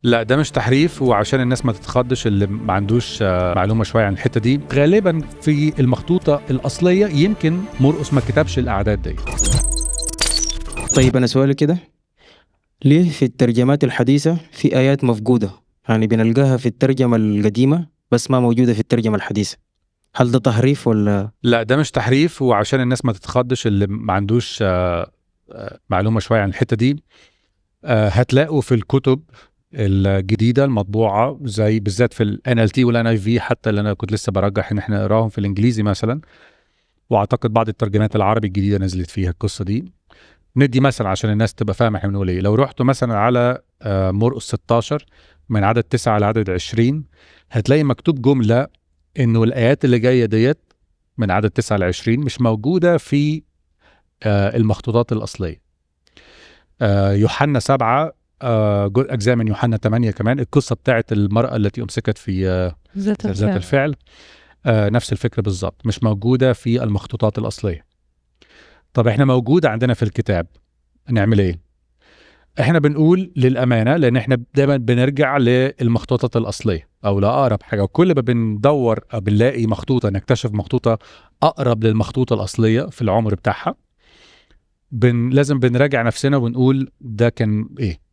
لا، ده مش تحريف. وعشان الناس ما تتخضش اللي ما عندوش معلومة شوية عن الحتة دي، غالبا في المخطوطة الأصلية يمكن مرقس ما كتبش الأعداد دي. طيب أنا سؤالي كده، ليه في الترجمات الحديثة في آيات مفقودة؟ يعني بنلقاها في الترجمة القديمة بس ما موجودة في الترجمة الحديثة. هل ده تحريف ولا؟ لا، ده مش تحريف. وعشان الناس ما تتخضش اللي ما عندوش معلومة شوية عن الحتة دي، هتلاقوا في الكتب الجديدة المطبوعة زي بالذات في ال NLT وال NIV، حتى اللي أنا كنت لسه برجح إن احنا نقراهم في الإنجليزي مثلا، وأعتقد بعض الترجمات العربي الجديدة نزلت فيها القصة دي. ندي مثلا عشان الناس تبقى فاهمة احنا بنقول ايه. لو رحتوا مثلا على مرقس 16 من عدد 9 لعدد 20، هتلاقي مكتوب جملة إنه الآيات اللي جاية ديت من عدد 9 ل20 مش موجودة في المخطوطات الأصلية. يوحنا 7، أجزاء من يوحنا 8 كمان، القصة بتاعت المرأة التي أمسكت في ذات الفعل، نفس الفكرة بالظبط، مش موجودة في المخطوطات الأصلية. طب احنا موجودة عندنا في الكتاب، نعمل ايه؟ احنا بنقول للأمانة، لأن احنا دايما بنرجع للمخطوطات الأصلية أو لأقرب حاجة، وكل ما بندور أو بنلاقي مخطوطة، نكتشف مخطوطة أقرب للمخطوطة الأصلية في العمر بتاعها، لازم بنراجع نفسنا ونقول ده كان ايه.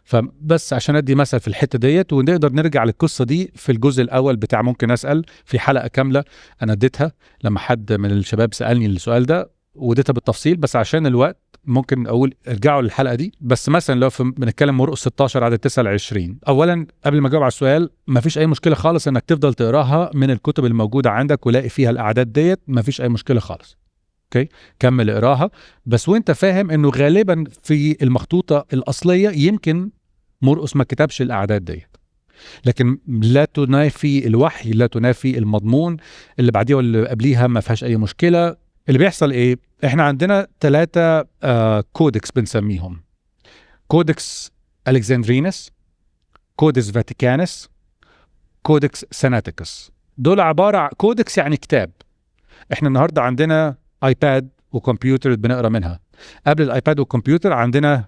فبس عشان ادي مثل في الحته ديت، ونقدر نرجع للقصه دي في الجزء الاول بتاع ممكن اسال، في حلقه كامله انا اديتها لما حد من الشباب سالني السؤال ده، واديتها بالتفصيل، بس عشان الوقت ممكن اقول ارجعوا للحلقه دي. بس مثلا لو بنتكلم مرقس 16 عدد 9 ل 20، اولا قبل ما اجاوب على السؤال، ما فيش اي مشكله خالص انك تفضل تقراها من الكتب الموجوده عندك ولاقي فيها الاعداد ديت، ما فيش اي مشكله خالص. اوكي، كمل اقراها، بس وانت فاهم انه غالبا في المخطوطه الاصليه يمكن مرقس ما كتبش الاعداد ديت، لكن لا تنافي الوحي، لا تنافي المضمون اللي بعديها واللي قبليها، ما فيهاش اي مشكله. اللي بيحصل ايه؟ احنا عندنا 3 كودكس بنسميهم: كودكس الكسندرينس، كودكس فاتيكانس، كودكس سيناتيكس. دول عباره عن كودكس يعني كتاب. احنا النهارده عندنا ايباد وكمبيوتر بنقرا منها. قبل الايباد والكمبيوتر عندنا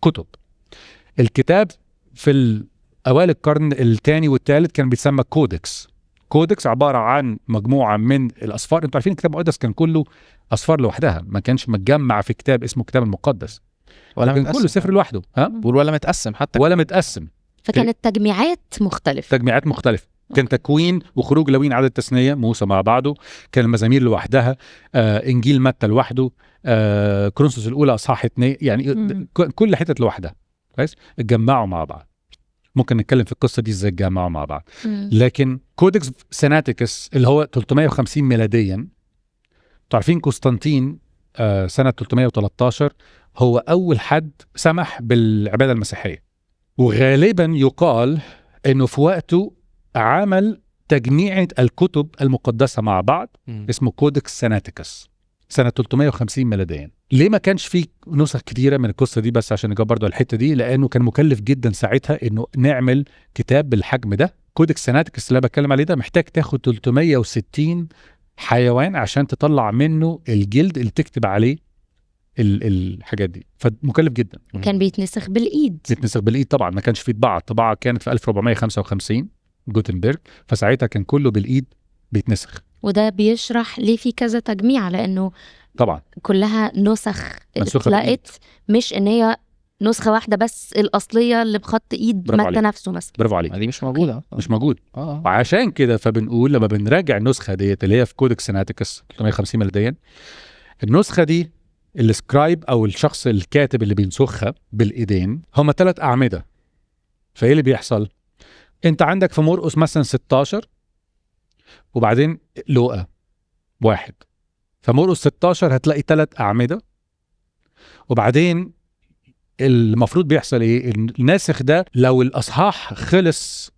كتب. الكتاب في اوائل القرن الثاني والثالث كان بيتسمى كودكس. كودكس عباره عن مجموعه من الاصفار. انتوا عارفين الكتاب المقدس كان كله اصفار لوحدها، ما كانش متجمع في كتاب اسمه كتاب المقدس، ولا كان كله سفر لوحده. ولا متقسم حتى، ولا متقسم. فكانت تجميعات مختلفة. كان تكوين وخروج لوين عدد تثنية موسى مع بعضه، كان المزامير لوحدها، انجيل متى لوحده، كورنثوس الاولى اصحاح 2، يعني كل حتة لوحدها. كويس، اتجمعوا مع بعض. ممكن نتكلم في القصة دي ازاي اتجمعوا مع بعض. لكن كودكس سيناتيكس اللي هو 350 ميلاديا، تعرفين قسطنطين سنة 313 هو أول حد سمح بالعبادة المسيحية، وغالبا يقال انه في وقته عمل تجميعة الكتب المقدسة مع بعض، اسمه كودكس سيناتيكس سنة 350 ميلاديا. ليه ما كانش فيه نسخ كتيرة من القصة دي؟ بس عشان نجاوب برضو على الحتة دي، لأنه كان مكلف جدا ساعتها انه نعمل كتاب بالحجم ده. كودكس سيناتيكس اللي بتكلم عليه ده محتاج تاخد 360 حيوان عشان تطلع منه الجلد اللي تكتب عليه الحاجات دي، فمكلف جدا. كان بيتنسخ بالإيد طبعا، ما كانش فيه طباعة كانت في 1455 جوتنبرج، فساعتها كان كله بالإيد بيتنسخ. وده بيشرح ليه في كذا تجميع، لأنه طبعا كلها نسخ اتلقت، مش ان هي نسخة واحدة بس الأصلية اللي بخط إيد متى نفسه مثلا. برافو عليك، دي مش موجودة. مش موجود. وعشان كده فبنقول لما بنراجع النسخة ديت اللي هي في كودكس سيناتيكس 350 ميلاديا، النسخة دي السكرايب او الشخص الكاتب اللي بينسخها بالايدين هم 3 اعمدة. فايه اللي بيحصل؟ انت عندك في مرقس مثلا 16 وبعدين لوقا 1، فمرقس 16 هتلاقي 3 اعمدة، وبعدين المفروض بيحصل ايه؟ الناسخ ده لو الاصحاح خلص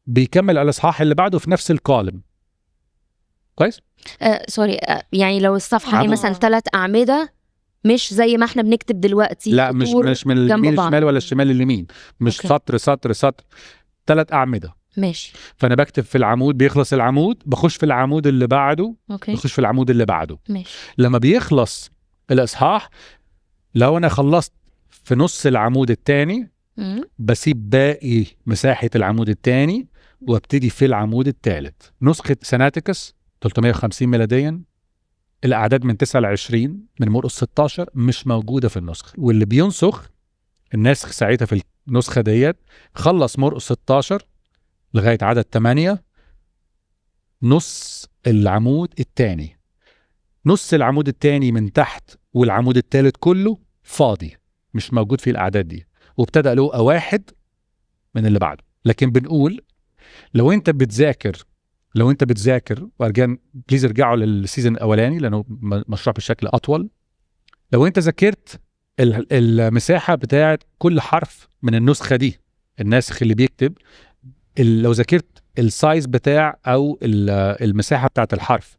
بيكمل على الاصحاح اللي بعده في نفس الكولم. كويس؟ سوري، يعني لو الصفحة مثلا 3 أعمدة، مش زي ما احنا بنكتب دلوقتي، لا، مش من اليمين الشمال ولا الشمال اليمين، مش سطر سطر سطر، 3 أعمدة. ماشي. فأنا بكتب في العمود، بيخلص العمود بخش في العمود اللي بعده، بخش في العمود اللي بعده. ماشي. لما بيخلص الإصحاح، لو أنا خلصت في نص العمود الثاني بسيب باقي مساحة العمود الثاني وابتدي في العمود الثالث. نسخة سيناتيكس 350 ميلاديا، الأعداد من 9 ل 20 من مرقس 16 مش موجودة في النسخة، واللي بينسخ الناسخ ساعتها في النسخة ديت خلص مرقس 16 لغاية عدد 8 نص العمود الثاني، نص العمود الثاني من تحت والعمود الثالث كله فاضي مش موجود في الأعداد دي، وابتدأ له واحد من اللي بعده. لكن بنقول لو انت بتذاكر وارجان بليز ارجعوا للسيزن الاولاني لانه مشروع بشكل اطول، لو انت ذاكرت المساحه بتاعه كل حرف من النسخه دي، الناسخ اللي بيكتب لو ذاكرت السايز بتاع او المساحه بتاعه الحرف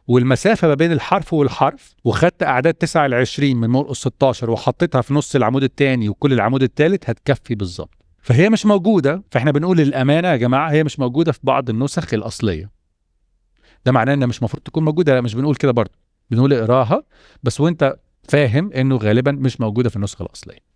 والمسافه ما بين الحرف والحرف، وخدت اعداد 9 ل 20 من مرقس 16 وحطيتها في نص العمود الثاني وكل العمود الثالث، هتكفي بالظبط. فهي مش موجودة، فاحنا بنقول للأمانة يا جماعة هي مش موجودة في بعض النسخ الأصلية. ده معناه انها مش مفروض تكون موجودة؟ لا، مش بنقول كده برضه، بنقول اقراها بس وانت فاهم انه غالبا مش موجودة في النسخة الأصلية.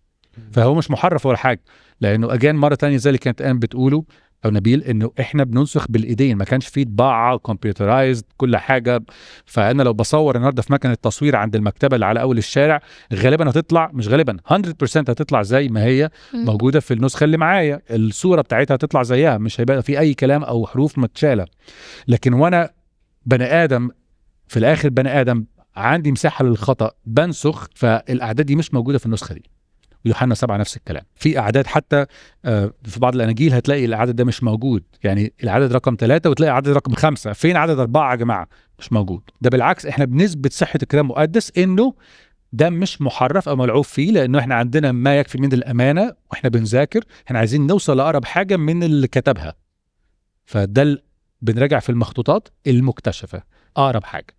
فهو مش محرف ولا حاجة، لأنه أجان مرة تانية زي اللي كانت أن بتقوله أو نبيل انه احنا بننسخ بالايدين، ما كانش فيه طباعه كمبيوترايزد كل حاجه. فانا لو بصور النهارده في مكنه التصوير عند المكتبه اللي على اول الشارع، غالبا هتطلع، مش غالبا 100% هتطلع زي ما هي موجوده في النسخه اللي معايا، الصوره بتاعتها هتطلع زيها، مش هيبقى في اي كلام او حروف متشاله. لكن وانا بني ادم في الاخر، بني ادم عندي مساحه للخطا، بنسخ، فالاعداد دي مش موجوده في النسخه دي. يوحنا 7 نفس الكلام. في أعداد حتى في بعض الأناجيل هتلاقي العدد ده مش موجود، يعني العدد رقم 3 وتلاقي عدد رقم 5، فين عدد 4 يا جماعة؟ مش موجود. ده بالعكس احنا بنثبت صحة الكلام المقدس انه ده مش محرف او ملعوب فيه، لانه احنا عندنا ما يكفي من الامانة واحنا بنذاكر، احنا عايزين نوصل لأقرب حاجة من اللي كتبها. فده بنراجع في المخطوطات المكتشفة أقرب حاجة.